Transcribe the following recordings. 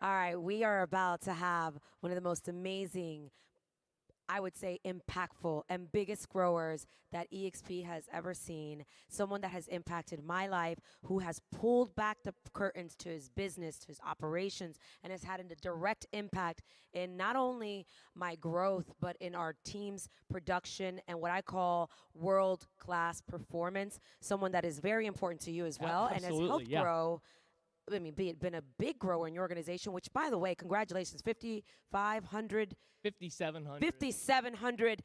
All right, we are about to have one of the most amazing, I would say, impactful and biggest growers that EXP has ever seen. Someone that has impacted my life, who has pulled back the curtains to his business, to his operations, and has had a direct impact in not only my growth, but in our team's production and what I call world-class performance. Someone that is very important to you as well and has helped grow. I mean, been a big grower in your organization, which, by the way, congratulations, 5,500. 5,700. 5,700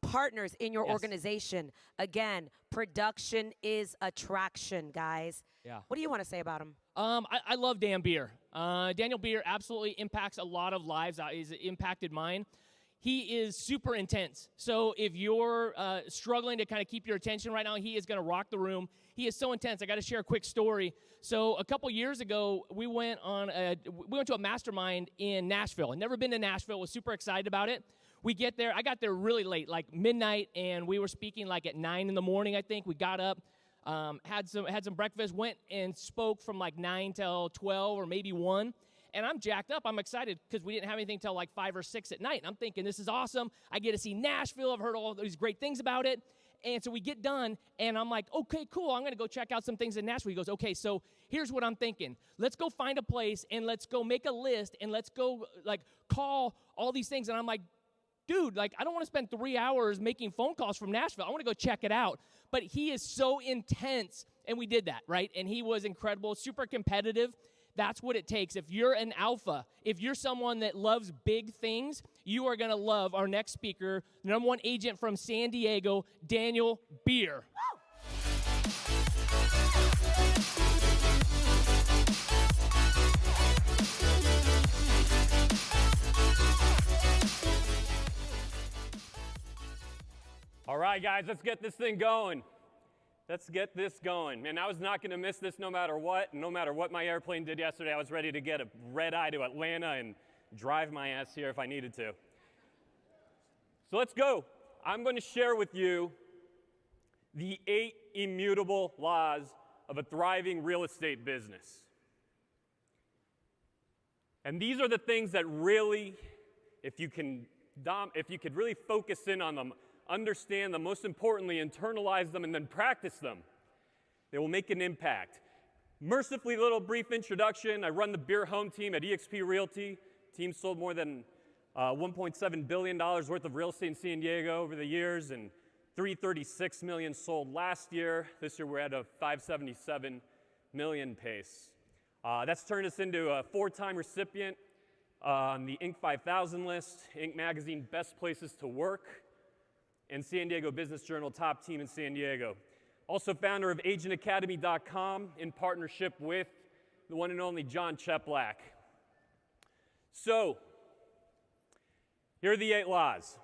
partners in your organization. Again, production is attraction, guys. Yeah. What do you want to say about him? I love Dan Beer. Daniel Beer absolutely impacts a lot of lives. He's impacted mine. He is super intense. So if you're struggling to kind of keep your attention right now, he is going to rock the room. He is so intense. I got to share a quick story. So a couple years ago, we went to a mastermind in Nashville. I'd never been to Nashville. Was super excited about it. We get there. I got there really late, like midnight, and we were speaking like at 9 in the morning, I think. We got up, had some breakfast, went and spoke from like 9 till 12 or maybe 1. And I'm jacked up. I'm excited because we didn't have anything till like 5 or 6 at night. And I'm thinking, this is awesome. I get to see Nashville. I've heard all these great things about it. And so we get done, and I'm like, okay, cool. I'm going to go check out some things in Nashville. He goes, okay, so here's what I'm thinking. Let's go find a place, and let's go make a list, and let's go, like, call all these things. And I'm like, dude, like, I don't want to spend 3 hours making phone calls from Nashville. I want to go check it out. But he is so intense, and we did that, right? And he was incredible, super competitive. That's what it takes. If you're an alpha, if you're someone that loves big things, you are going to love our next speaker, the #1 agent from San Diego, Daniel Beer. All right, guys, let's get this thing going. Let's get this going. Man, I was not going to miss this no matter what. No matter what my airplane did yesterday, I was ready to get a red eye to Atlanta and drive my ass here if I needed to. So let's go. I'm going to share with you the 8 immutable laws of a thriving real estate business. And these are the things that really, if you could really focus in on them, understand them, most importantly, internalize them, and then practice them, they will make an impact. Mercifully, little brief introduction. I run the beer home team at eXp Realty. Team sold more than $1.7 billion worth of real estate in San Diego over the years, and $336 million sold last year. This year we're at a $577 million pace. That's turned us into a 4-time recipient on the Inc. 5000 list, Inc. Magazine Best Places to Work, and San Diego Business Journal Top Team in San Diego. Also founder of agentacademy.com in partnership with the one and only John Cheplack. So, here are the 8 laws.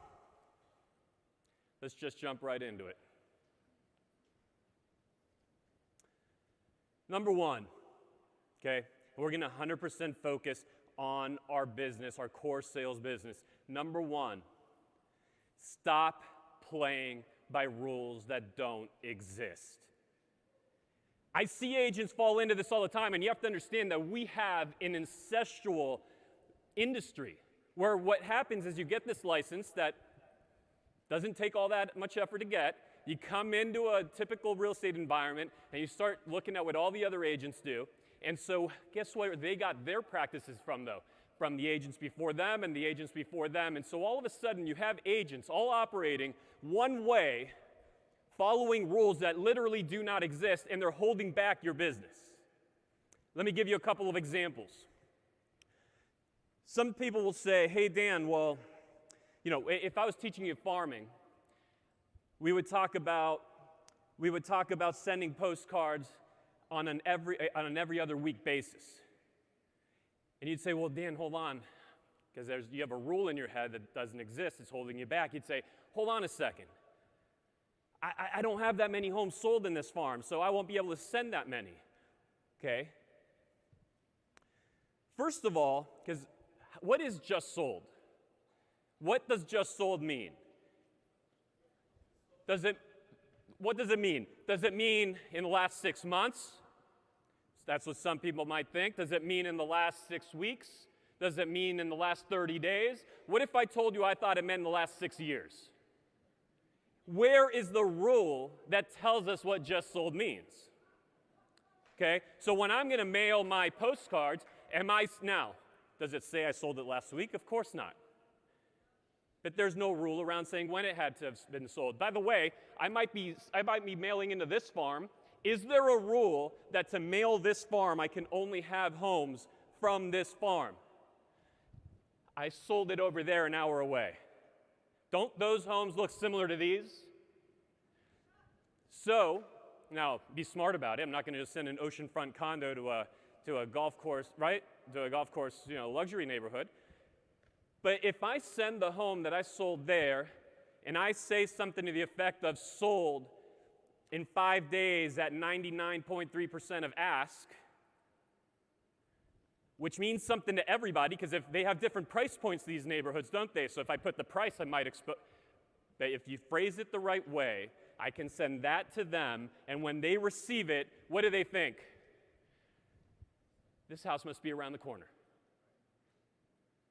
Let's just jump right into it. Number 1, okay, we're going to 100% focus on our business, our core sales business. Number 1, stop playing by rules that don't exist. I see agents fall into this all the time, and you have to understand that we have an incestual industry where what happens is you get this license that doesn't take all that much effort to get. You come into a typical real estate environment, and you start looking at what all the other agents do. And so guess where they got their practices from, though? From the agents before them and the agents before them. And so all of a sudden you have agents all operating one way, following rules that literally do not exist, and they're holding back your business. Let me give you a couple of examples. Some people will say, hey Dan, well, you know, if I was teaching you farming, we would talk about sending postcards on an every other week basis. And you'd say, well, Dan, hold on, because you have a rule in your head that doesn't exist. It's holding you back. You'd say, hold on a second. I don't have that many homes sold in this farm, so I won't be able to send that many. Okay? First of all, because what is just sold? What does just sold mean? What does it mean? Does it mean in the last 6 months? That's what some people might think. Does it mean in the last 6 weeks? Does it mean in the last 30 days? What if I told you I thought it meant in the last 6 years? Where is the rule that tells us what just sold means? Okay, so when I'm going to mail my postcards, now, does it say I sold it last week? Of course not. But there's no rule around saying when it had to have been sold. By the way, I might be mailing into this farm. Is there a rule that to mail this farm, I can only have homes from this farm? I sold it over there an hour away. Don't those homes look similar to these? So, now, be smart about it. I'm not going to just send an oceanfront condo to a golf course, right? To a golf course, luxury neighborhood. But if I send the home that I sold there, and I say something to the effect of sold in 5 days at 99.3% of ask, which means something to everybody, because if they have different price points, these neighborhoods, don't they? So if I put the price, I might expose. But if you phrase it the right way, I can send that to them, and when they receive it, what do they think? This house must be around the corner.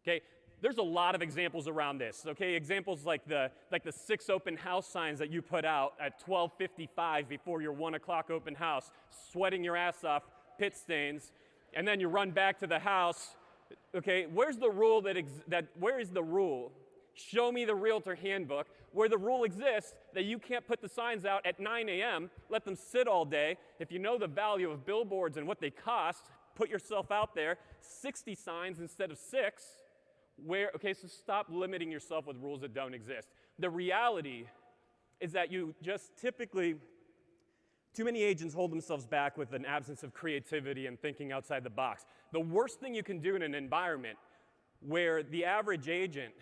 Okay, there's a lot of examples around this. Okay, examples like the 6 open house signs that you put out at 12:55 before your 1 o'clock open house, sweating your ass off, pit stains, and then you run back to the house. Okay, where's the rule where is the rule? Show me the realtor handbook where the rule exists that you can't put the signs out at 9 a.m., let them sit all day. If you know the value of billboards and what they cost, put yourself out there, 60 signs instead of 6. Okay, so stop limiting yourself with rules that don't exist. The reality is that you just typically, too many agents hold themselves back with an absence of creativity and thinking outside the box. The worst thing you can do in an environment where the average agent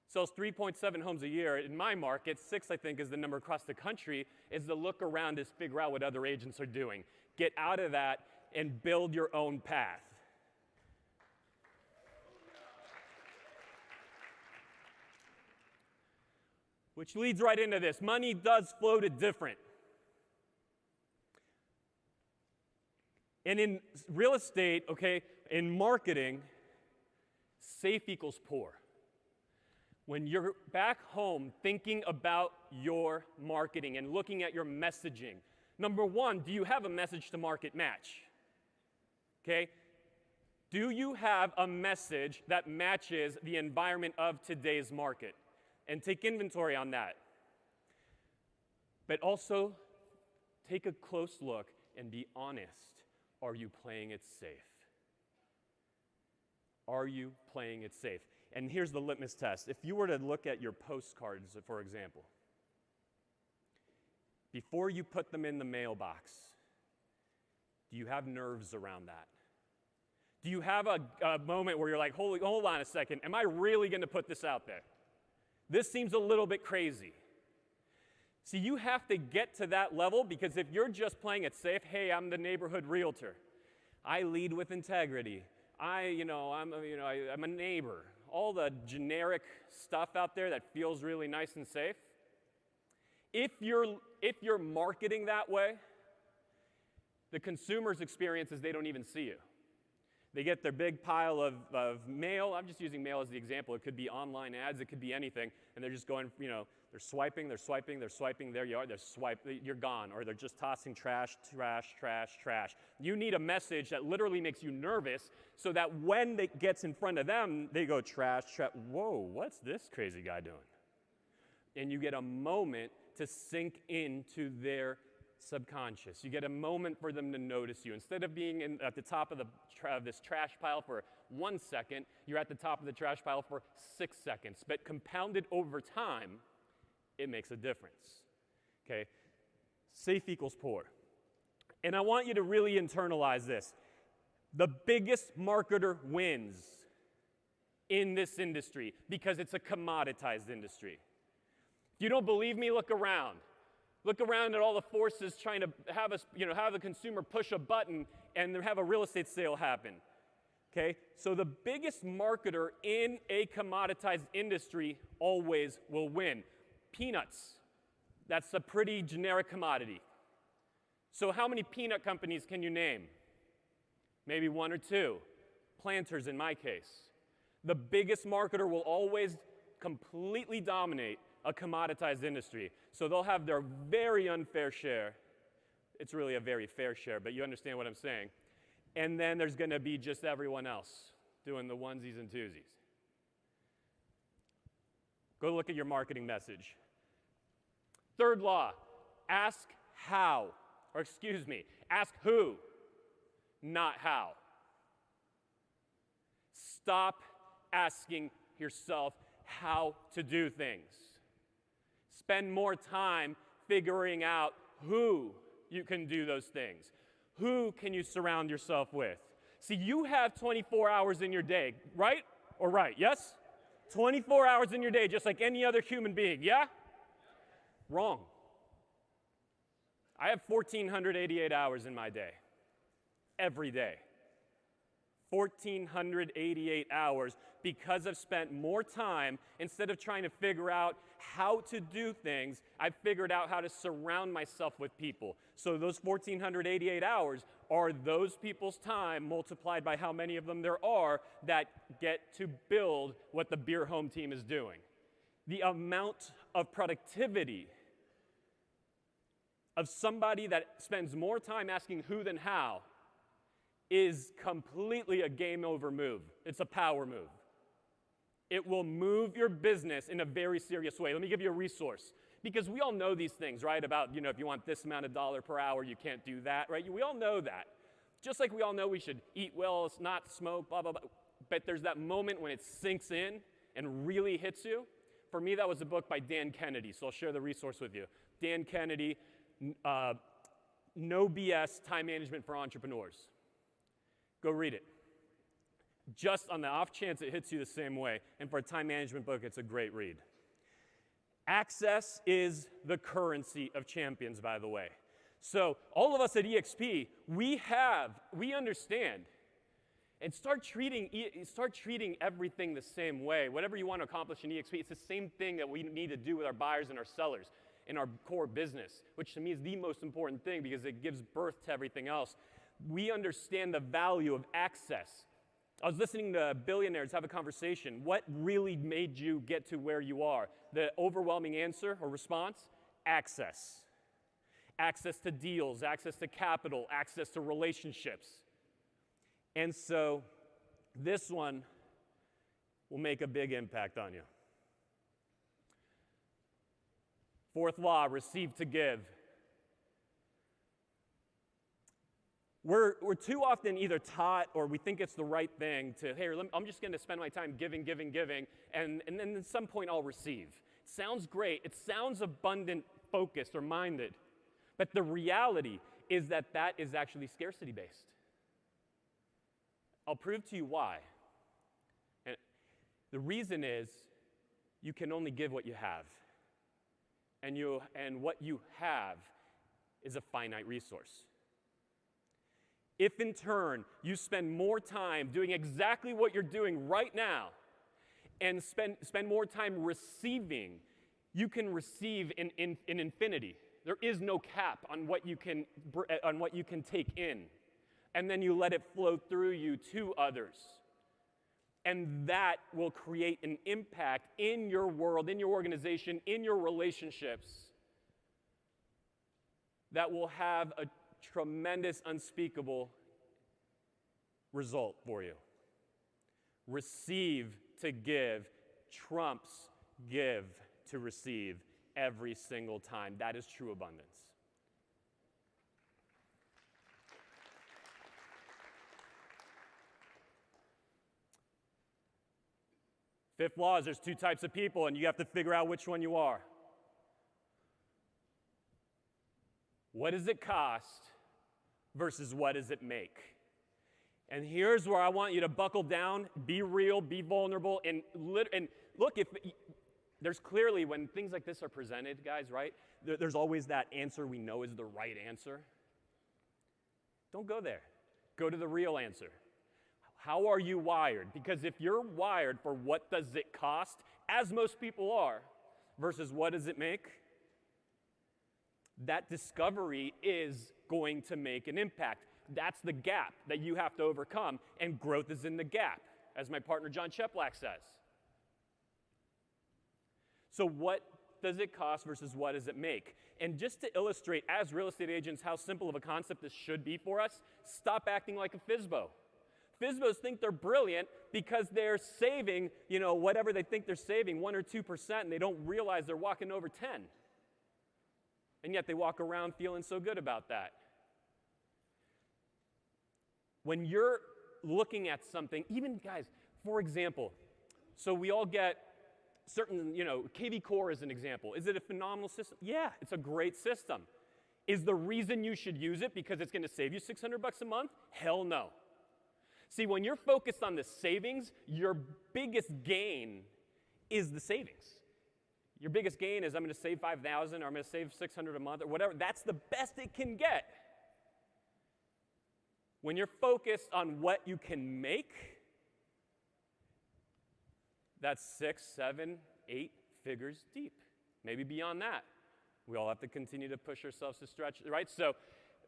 sells 3.7 homes a year, in my market, 6 I think is the number across the country, is to look around and figure out what other agents are doing. Get out of that and build your own path. Which leads right into this. Money does flow to different. And in real estate, okay, in marketing, safe equals poor. When you're back home thinking about your marketing and looking at your messaging, number one, do you have a message to market match? Okay? Do you have a message that matches the environment of today's market? And take inventory on that. But also, take a close look and be honest. Are you playing it safe? Are you playing it safe? And here's the litmus test. If you were to look at your postcards, for example, before you put them in the mailbox, do you have nerves around that? Do you have a moment where you're like, hold on a second, am I really going to put this out there? This seems a little bit crazy. See, you have to get to that level, because if you're just playing it safe, hey, I'm the neighborhood realtor. I lead with integrity. I'm a neighbor. All the generic stuff out there that feels really nice and safe. If you're marketing that way, the consumer's experience is they don't even see you. They get their big pile of mail. I'm just using mail as the example. It could be online ads. It could be anything. And they're just going, they're swiping. There you are. You're gone. Or they're just tossing trash. You need a message that literally makes you nervous so that when it gets in front of them, they go trash. Whoa, what's this crazy guy doing? And you get a moment to sink into their subconscious. You get a moment for them to notice you. Instead of being at the top of this trash pile for 1 second, you're at the top of the trash pile for 6 seconds. But compounded over time, it makes a difference. Okay? Safe equals poor. And I want you to really internalize this. The biggest marketer wins in this industry because it's a commoditized industry. If you don't believe me, look around. Look around at all the forces trying to have us, have the consumer push a button and have a real estate sale happen. Okay? So the biggest marketer in a commoditized industry always will win. Peanuts. That's a pretty generic commodity. So how many peanut companies can you name? maybe one or two. Planters in my case. The biggest marketer will always completely dominate a commoditized industry. So they'll have their very unfair share. It's really a very fair share, but you understand what I'm saying. And then there's going to be just everyone else doing the onesies and twosies. Go look at your marketing message. Third law, ask how, or excuse me, ask who, not how. Stop asking yourself how to do things. Spend more time figuring out who you can do those things. Who can you surround yourself with? See, you have 24 hours in your day, right? Or right, yes? 24 hours in your day, just like any other human being, yeah? Wrong. I have 1,488 hours in my day. Every day. 1,488 hours because I've spent more time, instead of trying to figure out how to do things, I've figured out how to surround myself with people. So those 1,488 hours are those people's time multiplied by how many of them there are that get to build what the Beer Home team is doing. The amount of productivity of somebody that spends more time asking who than how is completely a game over move. It's a power move. It will move your business in a very serious way. Let me give you a resource. Because we all know these things, right? About, if you want this amount of dollar per hour, you can't do that, right? We all know that. Just like we all know we should eat well, not smoke, blah, blah, blah. But there's that moment when it sinks in and really hits you. For me, that was a book by Dan Kennedy, so I'll share the resource with you. Dan Kennedy, No BS Time Management for Entrepreneurs. Go read it. Just on the off chance it hits you the same way. And for a time management book, it's a great read. Access is the currency of champions, by the way. So all of us at EXP, we understand. And start treating everything the same way. Whatever you want to accomplish in EXP, it's the same thing that we need to do with our buyers and our sellers in our core business, which to me is the most important thing because it gives birth to everything else. We understand the value of access. I was listening to billionaires have a conversation. What really made you get to where you are? The overwhelming answer or response? Access. Access to deals, access to capital, access to relationships. And so this one will make a big impact on you. Fourth law, receive to give. We're too often either taught or we think it's the right thing to, hey, I'm just going to spend my time giving, and then at some point I'll receive. It sounds great. It sounds abundant, focused, or minded. But the reality is that is actually scarcity-based. I'll prove to you why. And the reason is you can only give what you have. And what you have is a finite resource. If in turn you spend more time doing exactly what you're doing right now and spend more time receiving, you can receive in infinity. There is no cap on what you can take in. And then you let it flow through you to others. And that will create an impact in your world, in your organization, in your relationships that will have a tremendous, unspeakable result for you. Receive to give trumps give to receive every single time. That is true abundance. Fifth law is there's two types of people, and you have to figure out which one you are. What does it cost versus what does it make? And here's where I want you to buckle down, be real, be vulnerable, and look, if there's clearly, when things like this are presented, guys, right, there's always that answer we know is the right answer. Don't go there. Go to the real answer. How are you wired? Because if you're wired for what does it cost, as most people are, versus what does it make, that discovery is going to make an impact. That's the gap that you have to overcome, and growth is in the gap, as my partner John Cheplack says. So what does it cost versus what does it make? And just to illustrate, as real estate agents, how simple of a concept this should be for us, stop acting like a FSBO. FSBOs think they're brilliant because they're saving, whatever they think they're saving, 1 or 2%, and they don't realize they're walking over 10. And yet they walk around feeling so good about that. When you're looking at something, even guys, for example, so we all get certain, KV Core is an example. Is it a phenomenal system? Yeah, it's a great system. Is the reason you should use it because it's going to save you $600 a month? Hell no. See, when you're focused on the savings, your biggest gain is the savings. Your biggest gain is I'm going to save $5,000 or I'm going to save $600 a month or whatever. That's the best it can get. When you're focused on what you can make, that's 6, 7, 8 figures deep, maybe beyond that. We all have to continue to push ourselves to stretch, right? So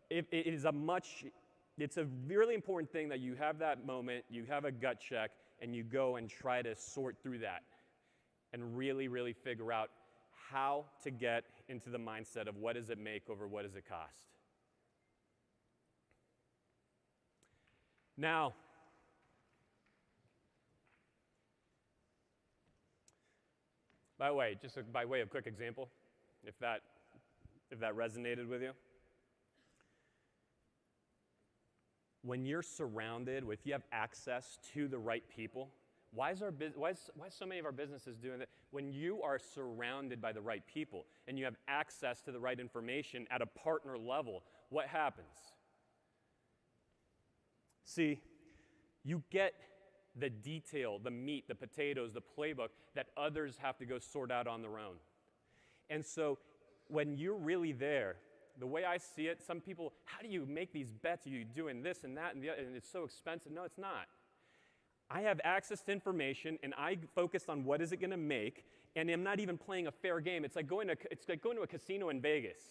it's a really important thing that you have that moment, you have a gut check, and you go and try to sort through that and really, really figure out how to get into the mindset of what does it make over what does it cost. Now, by the way, just by way of quick example, if that resonated with you. When you're surrounded with, if you have access to the right people, why is so many of our businesses doing that? When you are surrounded by the right people and you have access to the right information at a partner level, what happens? See, you get the detail, the meat, the potatoes, the playbook that others have to go sort out on their own. And so when you're really there, the way I see it, some people, how do you make these bets? Are you doing this and that and the other, and it's so expensive? No, it's not. I have access to information, and I focus on what is it going to make, and I'm not even playing a fair game. It's like going to a casino in Vegas,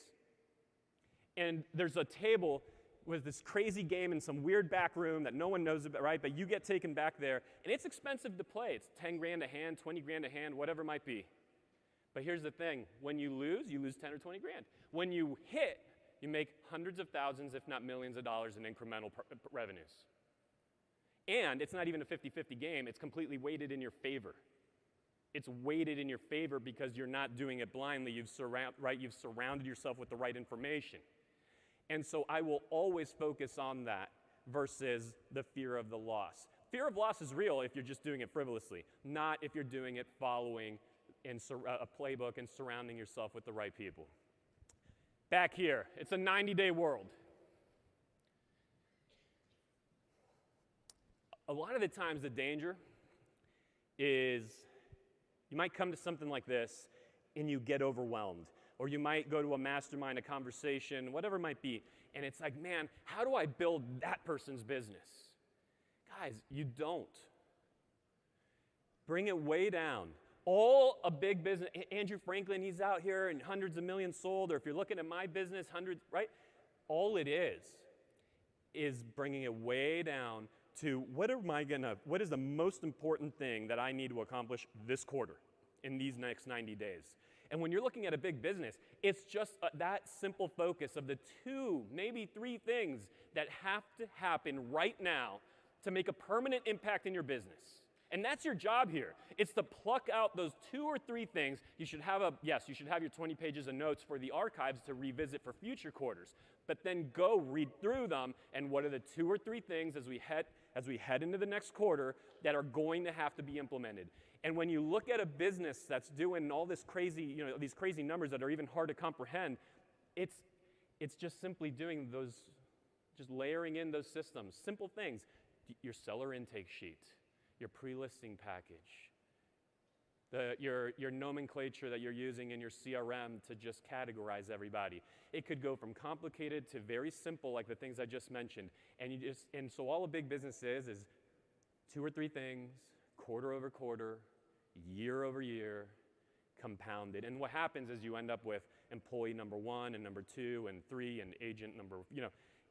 and there's a table with this crazy game in some weird back room that no one knows about, right? But you get taken back there, and it's expensive to play. It's 10 grand a hand, 20 grand a hand, whatever it might be. But here's the thing. When you lose 10 or 20 grand. When you hit, you make hundreds of thousands, if not millions of dollars in incremental revenues. And it's not even a 50-50 game. It's completely weighted in your favor. It's weighted in your favor because you're not doing it blindly. You've surrounded yourself with the right information. And so I will always focus on that versus the fear of the loss. Fear of loss is real if you're just doing it frivolously, not if you're doing it following a playbook and surrounding yourself with the right people. Back here, it's a 90-day world. A lot of the times the danger is you might come to something like this and you get overwhelmed. Or you might go to a mastermind, a conversation, whatever it might be, and it's like, man, how do I build that person's business? Guys, you don't. Bring it way down. All a big business, Andrew Franklin, he's out here and hundreds of millions sold, or if you're looking at my business, hundreds, right? All it is bringing it way down to what is the most important thing that I need to accomplish this quarter in these next 90 days? And when you're looking at a big business, it's just that simple focus of the 2, maybe 3 things that have to happen right now to make a permanent impact in your business. And that's your job here. It's to pluck out those 2 or 3 things. You should have your 20 pages of notes for the archives to revisit for future quarters. But then go read through them, and what are the 2 or 3 things as we head into the next quarter that are going to have to be implemented. And when you look at a business that's doing all this crazy, these crazy numbers that are even hard to comprehend, it's just simply doing those, just layering in those systems, simple things. Your seller intake sheet, your pre-listing package, your nomenclature that you're using in your CRM to just categorize everybody. It could go from complicated to very simple, like the things I just mentioned. And so all a big business is 2 or 3 things, quarter over quarter, year over year, compounded. And what happens is you end up with employee number 1 and number 2 and 3 and agent number,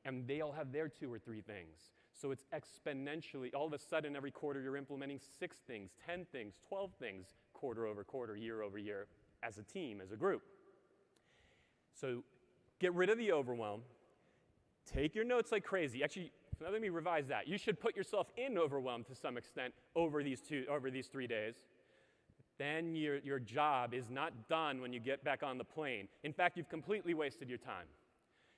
and they all have their 2 or 3 things. So it's exponentially, all of a sudden every quarter you're implementing 6 things, 10 things, 12 things, quarter over quarter, year over year, as a team, as a group. So get rid of the overwhelm. Take your notes like crazy. Actually, let me revise that. You should put yourself in overwhelm to some extent over these 3 days. Then your job is not done when you get back on the plane. In fact, you've completely wasted your time.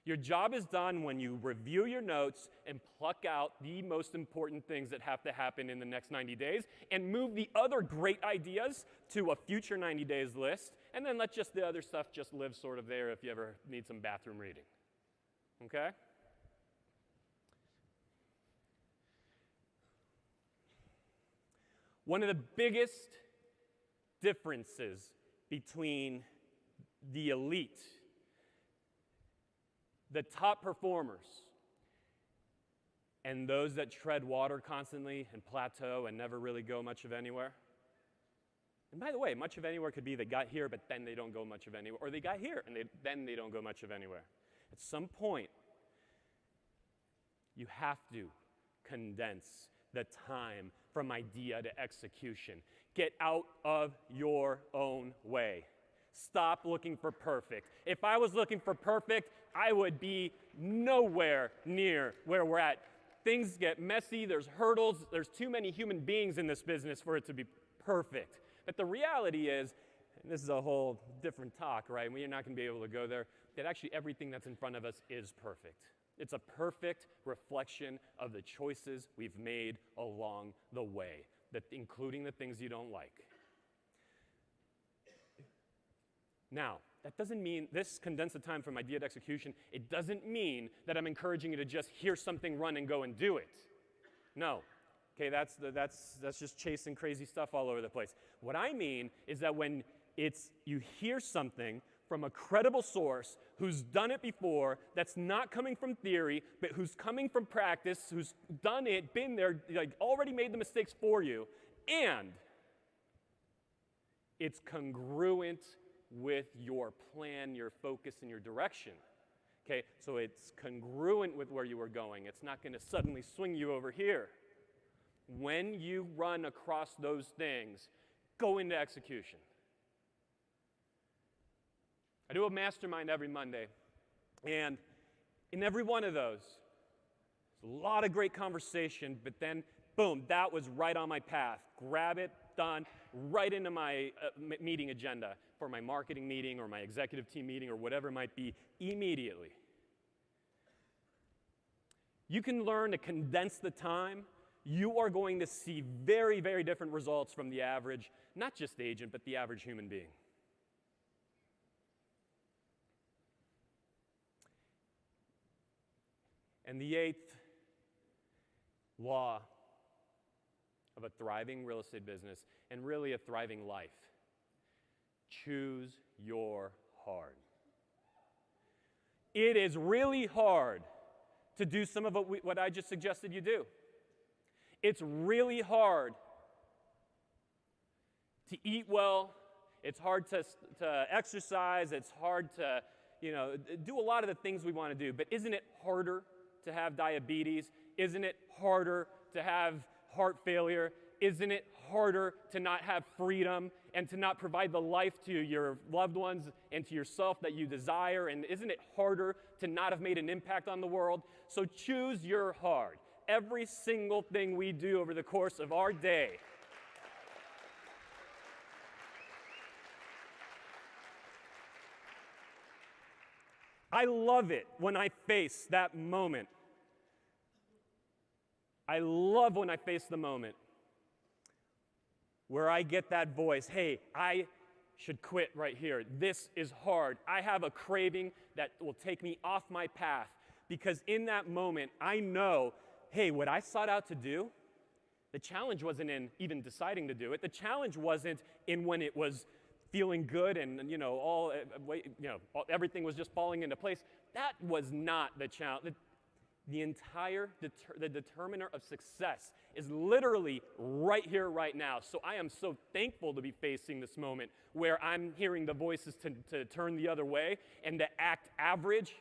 Your job is done when you review your notes and pluck out the most important things that have to happen in the next 90 days and move the other great ideas to a future 90 days list, and then let just the other stuff just live sort of there if you ever need some bathroom reading. Okay? One of the biggest differences between the elite, the top performers, and those that tread water constantly and plateau and never really go much of anywhere. And by the way, much of anywhere could be they got here, but then they don't go much of anywhere, or they got here and then they don't go much of anywhere. At some point, you have to condense the time from idea to execution. Get out of your own way. Stop looking for perfect. If I was looking for perfect, I would be nowhere near where we're at. Things get messy, there's hurdles, there's too many human beings in this business for it to be perfect. But the reality is, and this is a whole different talk, right? We're not going to be able to go there, that actually everything that's in front of us is perfect. It's a perfect reflection of the choices we've made along the way, including the things you don't like. Now, that doesn't mean, this condensed the time from idea to execution, it doesn't mean that I'm encouraging you to just hear something, run, and go and do it. No. Okay, that's just chasing crazy stuff all over the place. What I mean is that when you hear something from a credible source who's done it before, that's not coming from theory, but who's coming from practice, who's done it, been there, like already made the mistakes for you, and it's congruent with your plan, your focus, and your direction. Okay, so it's congruent with where you were going. It's not going to suddenly swing you over here. When you run across those things, go into execution. I do a mastermind every Monday, and in every one of those, there's a lot of great conversation, but then, boom, that was right on my path. Grab it, done, right into my meeting agenda for my marketing meeting or my executive team meeting or whatever it might be, immediately. You can learn to condense the time. You are going to see very, very different results from the average, not just agent, but the average human being. And the 8th law of a thriving real estate business, and really a thriving life: choose your hard. It is really hard to do some of what I just suggested you do. It's really hard to eat well. It's hard to exercise. It's hard to, do a lot of the things we want to do. But isn't it harder to have diabetes? Isn't it harder to have heart failure? Isn't it harder to not have freedom and to not provide the life to your loved ones and to yourself that you desire? And isn't it harder to not have made an impact on the world? So choose your hard. Every single thing we do over the course of our day. I love it when I face that moment. I love when I face the moment where I get that voice, hey, I should quit right here. This is hard. I have a craving that will take me off my path, because in that moment, I know, hey, what I sought out to do, the challenge wasn't in even deciding to do it. The challenge wasn't in when it was feeling good and everything was just falling into place. That was not the challenge. The determiner of success is literally right here, right now. So I am so thankful to be facing this moment where I'm hearing the voices to turn the other way and to act average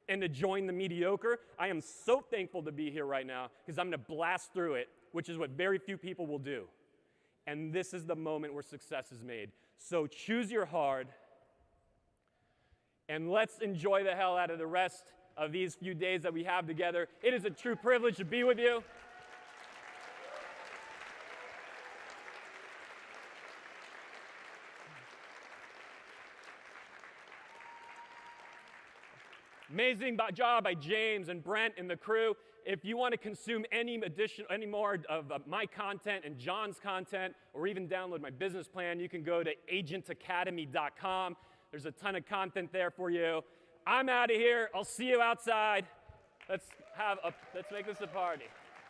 and to join the mediocre. I am so thankful to be here right now because I'm going to blast through it, which is what very few people will do. And this is the moment where success is made. So choose your hard, and let's enjoy the hell out of the rest of these few days that we have together. It is a true privilege to be with you. Amazing job by James and Brent and the crew. If you want to consume any more of my content and John's content, or even download my business plan, you can go to agentacademy.com. There's a ton of content there for you. I'm out of here. I'll see you outside. Let's make this a party.